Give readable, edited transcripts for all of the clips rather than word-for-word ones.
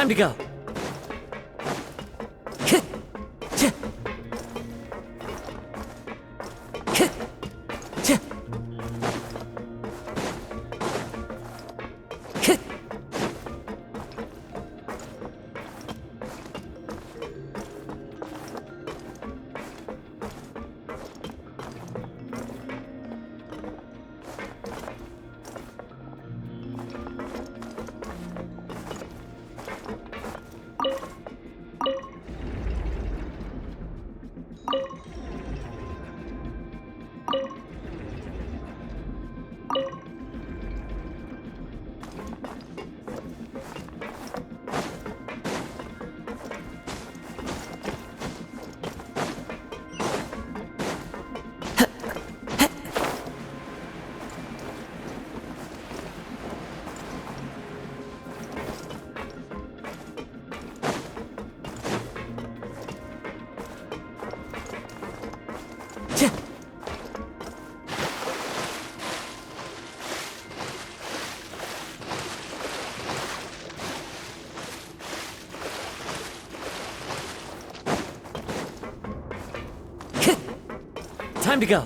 Time to go. Time to go.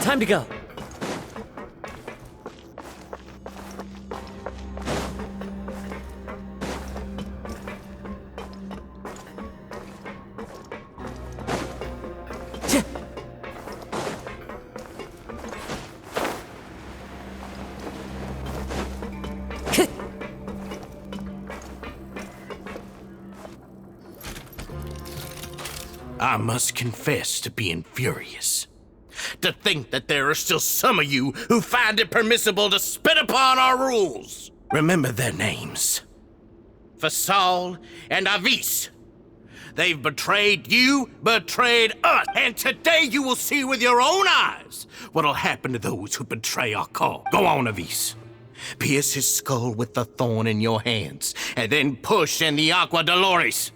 Time to go. I must confess to being furious. To think that there are still some of you who find it permissible to spit upon our rules. Remember their names. Fasal and Avis. They've betrayed you, betrayed us, and today you will see with your own eyes what'll happen to those who betray our call. Go on, Avis. Pierce his skull with the thorn in your hands, and then push in the Aqua Dolores.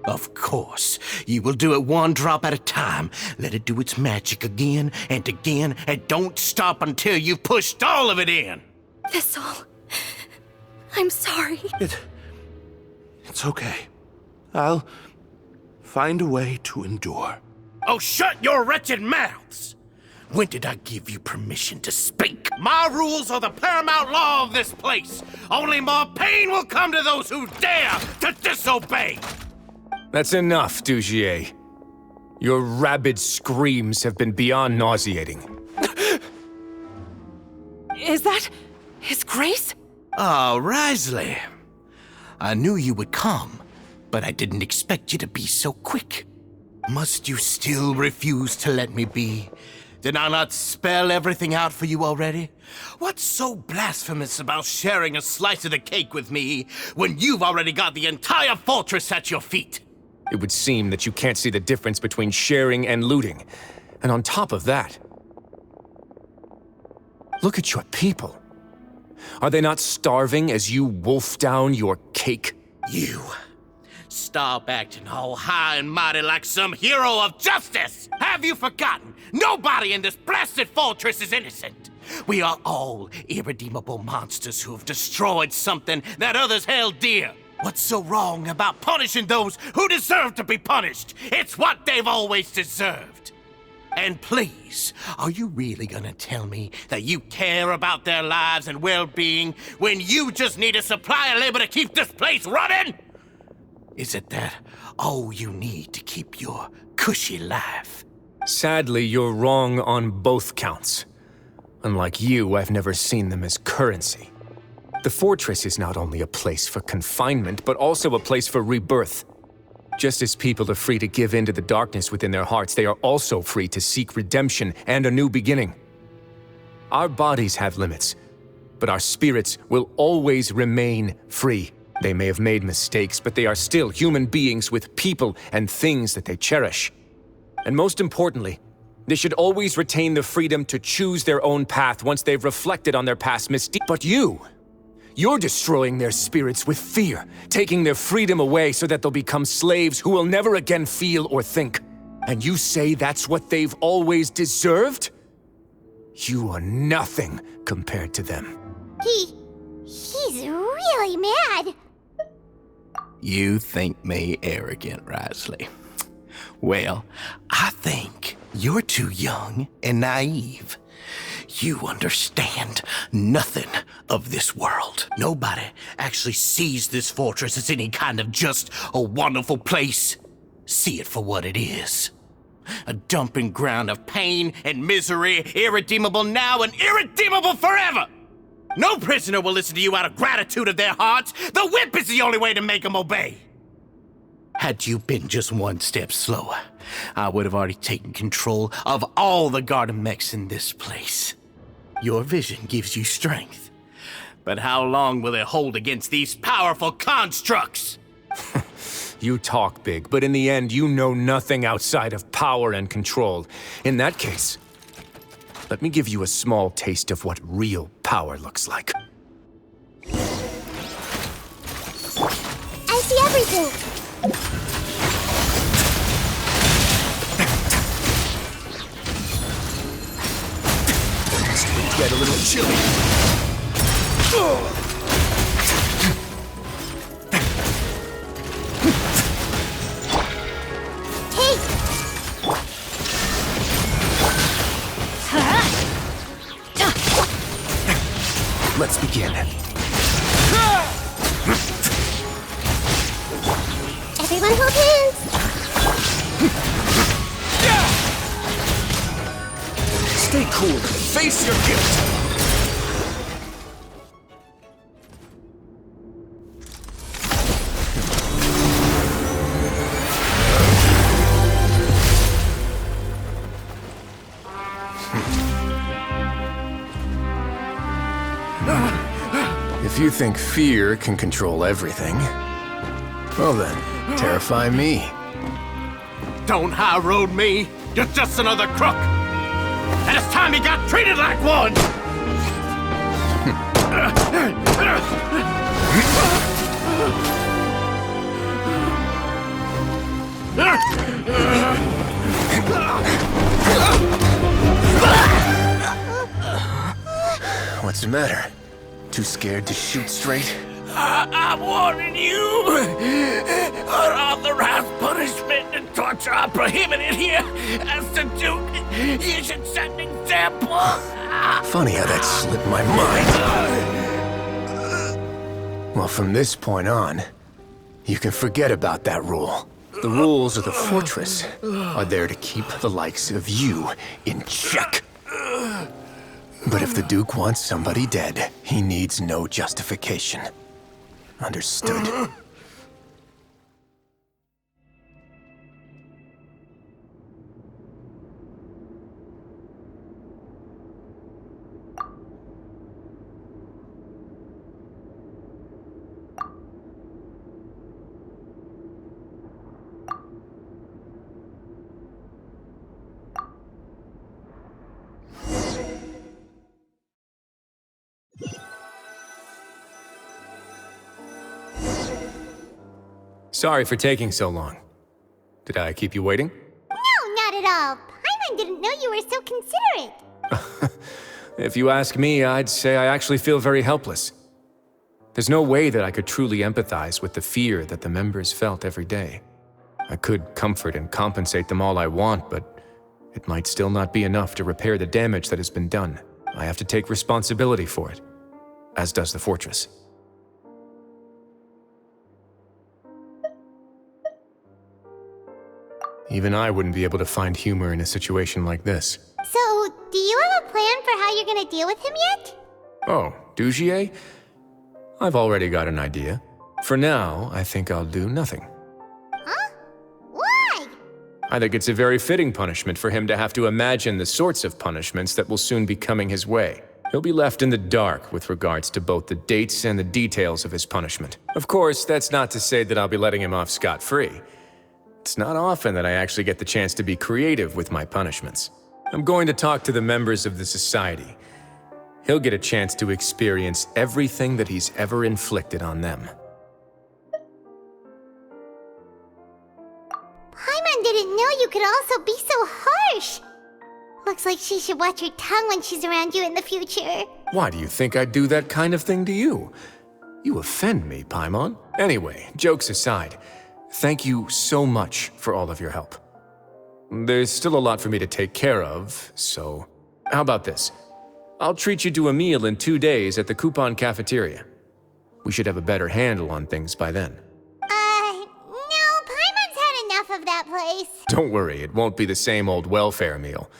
Of course, you will do it one drop at a time. Let it do its magic again, and don't stop until you've pushed all of it in. Thistle, I'm sorry. It's okay. I'll find a way to endure. Oh, shut your wretched mouths! When did I give you permission to speak? My rules are the paramount law of this place. Only more pain will come to those who dare to disobey. That's enough, Dugier. Your rabid screams have been beyond nauseating. Is that His Grace? Oh, Wriothesley. I knew you would come, but I didn't expect you to be so quick. Must you still refuse to let me be? Did I not spell everything out for you already? What's so blasphemous about sharing a slice of the cake with me when you've already got the entire fortress at your feet? It would seem that you can't see the difference between sharing and looting. And on top of that, look at your people. Are they not starving as you wolf down your cake? You. Stop acting all high and mighty like some hero of justice! Have you forgotten? Nobody in this blasted fortress is innocent. We are all irredeemable monsters who have destroyed something that others held dear. What's so wrong about punishing those who deserve to be punished? It's what they've always deserved. And please, are you really gonna tell me that you care about their lives and well-being when you just need a supply of labor to keep this place running? Is it that all you need to keep your cushy life? Sadly, you're wrong on both counts. Unlike you, I've never seen them as currency. The fortress is not only a place for confinement, but also a place for rebirth. Just as people are free to give in to the darkness within their hearts, they are also free to seek redemption and a new beginning. Our bodies have limits, but our spirits will always remain free. They may have made mistakes, but they are still human beings with people and things that they cherish. And most importantly, they should always retain the freedom to choose their own path once they've reflected on their past misdeeds. But you're destroying their spirits with fear, taking their freedom away so that they'll become slaves who will never again feel or think. And you say that's what they've always deserved? You are nothing compared to them. He's really mad. You think me arrogant, Wriothesley? Well, I think you're too young and naive. You understand nothing of this world. Nobody actually sees this fortress as any kind of just a wonderful place. See it for what it is. A dumping ground of pain and misery, irredeemable now and irredeemable forever. No prisoner will listen to you out of gratitude of their hearts. The whip is the only way to make them obey. Had you been just one step slower, I would have already taken control of all the garden mechs in this place. Your vision gives you strength. But how long will it hold against these powerful constructs? You talk big, but in the end, you know nothing outside of power and control. In that case, let me give you a small taste of what real power looks like. I see everything. Get a little chilly. Let's begin. Everyone hold hands. Stay cool and face your guilt. If you think fear can control everything, well then, terrify me. Don't high road me. You're just another crook. And it's time you got treated like one! What's the matter? Too scared to shoot straight? I'm warning you! Unauthorized punishment and torture are prohibited here. As the Duke, you should set an example. Funny how that slipped my mind. Well, from this point on, you can forget about that rule. The rules of the fortress are there to keep the likes of you in check. But if the Duke wants somebody dead, he needs no justification. Understood? Sorry for taking so long. Did I keep you waiting? No, not at all. Paimon didn't know you were so considerate. If you ask me, I'd say I actually feel very helpless. There's no way that I could truly empathize with the fear that the members felt every day. I could comfort and compensate them all I want, but it might still not be enough to repair the damage that has been done. I have to take responsibility for it, as does the fortress. Even I wouldn't be able to find humor in a situation like this. So, do you have a plan for how you're gonna deal with him yet? Oh, Dugier? I've already got an idea. For now, I think I'll do nothing. Huh? Why? I think it's a very fitting punishment for him to have to imagine the sorts of punishments that will soon be coming his way. He'll be left in the dark with regards to both the dates and the details of his punishment. Of course, that's not to say that I'll be letting him off scot-free. It's not often that I actually get the chance to be creative with my punishments. I'm going to talk to the members of the society. He'll get a chance to experience everything that he's ever inflicted on them. Paimon didn't know you could also be so harsh. Looks like she should watch her tongue when she's around you in the future. Why do you think I'd do that kind of thing to you? You offend me, Paimon. Anyway, jokes aside, thank you so much for all of your help. There's still a lot for me to take care of, so how about this? I'll treat you to a meal in 2 days at the Coupon Cafeteria. We should have a better handle on things by then. No, Paimon's had enough of that place. Don't worry, it won't be the same old welfare meal.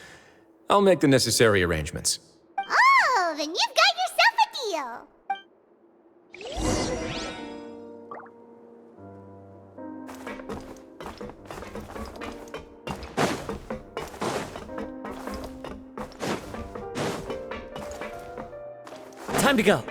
I'll make the necessary arrangements. Oh, then you've got yourself a deal. Time to go.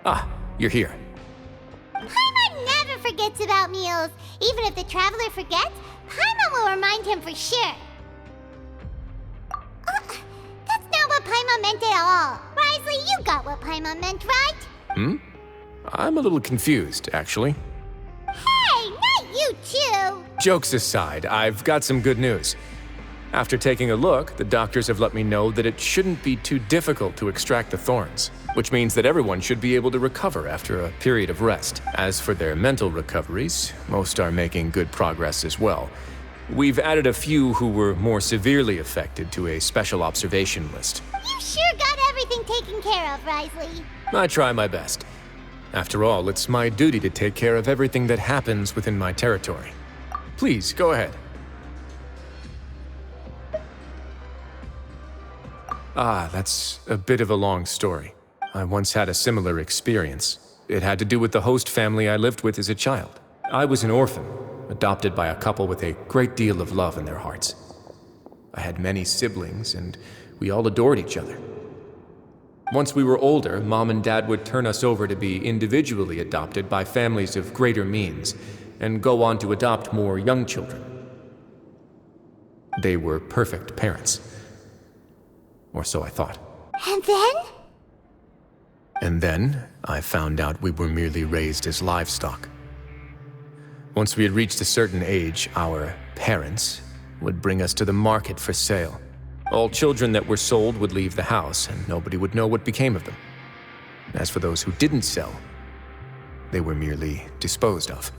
Ah, you're here. Paimon never forgets about meals. Even if the traveler forgets, Paimon will remind him for sure. That's not what Paimon meant at all. Wriothesley, you got what Paimon meant, right? I'm a little confused, actually. Hey, not you too. Jokes aside, I've got some good news. After taking a look, the doctors have let me know that it shouldn't be too difficult to extract the thorns, which means that everyone should be able to recover after a period of rest. As for their mental recoveries, most are making good progress as well. We've added a few who were more severely affected to a special observation list. You sure got everything taken care of, Wriothesley. I try my best. After all, it's my duty to take care of everything that happens within my territory. Please, go ahead. Ah, that's a bit of a long story. I once had a similar experience. It had to do with the host family I lived with as a child. I was an orphan, adopted by a couple with a great deal of love in their hearts. I had many siblings, and we all adored each other. Once we were older, Mom and Dad would turn us over to be individually adopted by families of greater means, and go on to adopt more young children. They were perfect parents. Or so I thought. And then? And then, I found out we were merely raised as livestock. Once we had reached a certain age, our parents would bring us to the market for sale. All children that were sold would leave the house, and nobody would know what became of them. As for those who didn't sell, they were merely disposed of.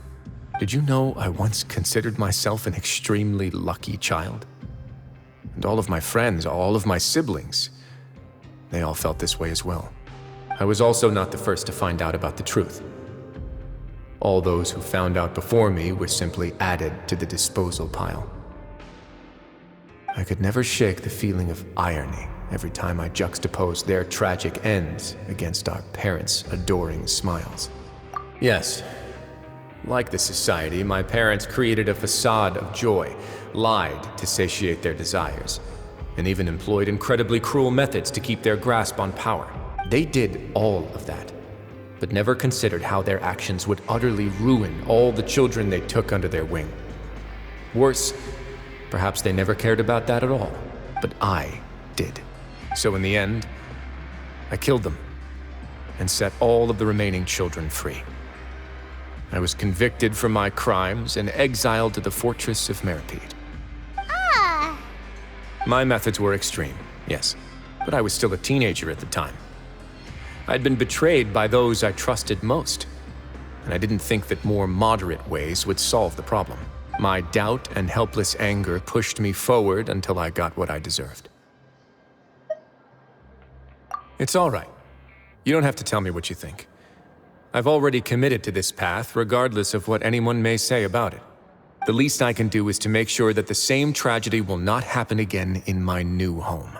Did you know I once considered myself an extremely lucky child? And all of my friends, all of my siblings, they all felt this way as well. I was also not the first to find out about the truth. All those who found out before me were simply added to the disposal pile. I could never shake the feeling of irony every time I juxtaposed their tragic ends against our parents' adoring smiles. Yes, like the society, my parents created a facade of joy, lied to satiate their desires, and even employed incredibly cruel methods to keep their grasp on power. They did all of that, but never considered how their actions would utterly ruin all the children they took under their wing. Worse, perhaps they never cared about that at all, but I did. So in the end, I killed them and set all of the remaining children free. I was convicted for my crimes and exiled to the fortress of Meripede. Ah! My methods were extreme, yes, but I was still a teenager at the time. I'd been betrayed by those I trusted most, and I didn't think that more moderate ways would solve the problem. My doubt and helpless anger pushed me forward until I got what I deserved. It's all right. You don't have to tell me what you think. I've already committed to this path, regardless of what anyone may say about it. The least I can do is to make sure that the same tragedy will not happen again in my new home.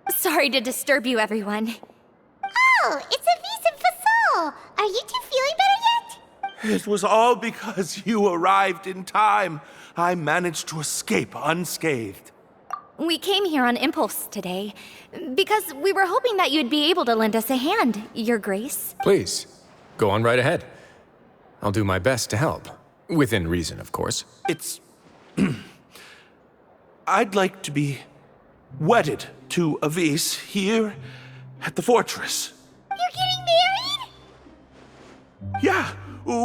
Sorry to disturb you, everyone. Oh, it's Avis and Fasol! Are you two feeling better yet? It was all because you arrived in time. I managed to escape unscathed. We came here on impulse today, because we were hoping that you'd be able to lend us a hand, Your Grace. Please, go on right ahead. I'll do my best to help. Within reason, of course. It's... I'd like to be wedded to Avis here at the fortress. You're getting married? Yeah,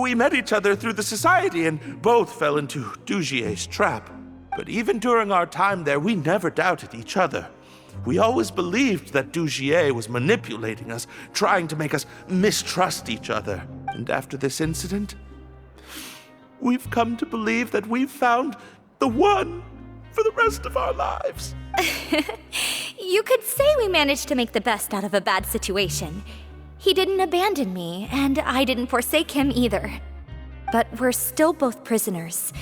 we met each other through the society and both fell into Dugier's trap. But even during our time there, we never doubted each other. We always believed that Dugier was manipulating us, trying to make us mistrust each other. And after this incident, we've come to believe that we've found the one for the rest of our lives. You could say we managed to make the best out of a bad situation. He didn't abandon me, and I didn't forsake him either. But we're still both prisoners.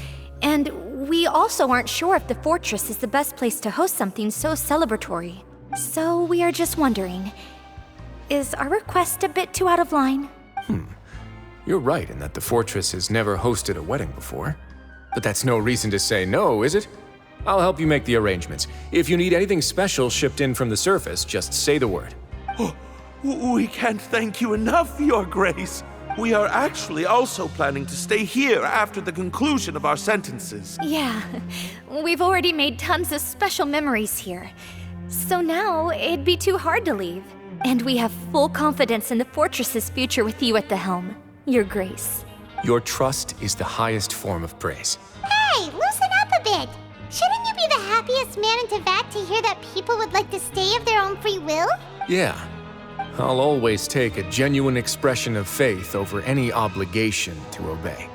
And we also aren't sure if the fortress is the best place to host something so celebratory. So we are just wondering, is our request a bit too out of line? You're right in that the fortress has never hosted a wedding before. But that's no reason to say no, is it? I'll help you make the arrangements. If you need anything special shipped in from the surface, just say the word. We can't thank you enough, Your Grace. We are actually also planning to stay here after the conclusion of our sentences. Yeah, we've already made tons of special memories here. So now it'd be too hard to leave. And we have full confidence in the fortress's future with you at the helm, Your Grace. Your trust is the highest form of praise. Hey, loosen up a bit! Shouldn't you be the happiest man in Teyvat to hear that people would like to stay of their own free will? Yeah. I'll always take a genuine expression of faith over any obligation to obey.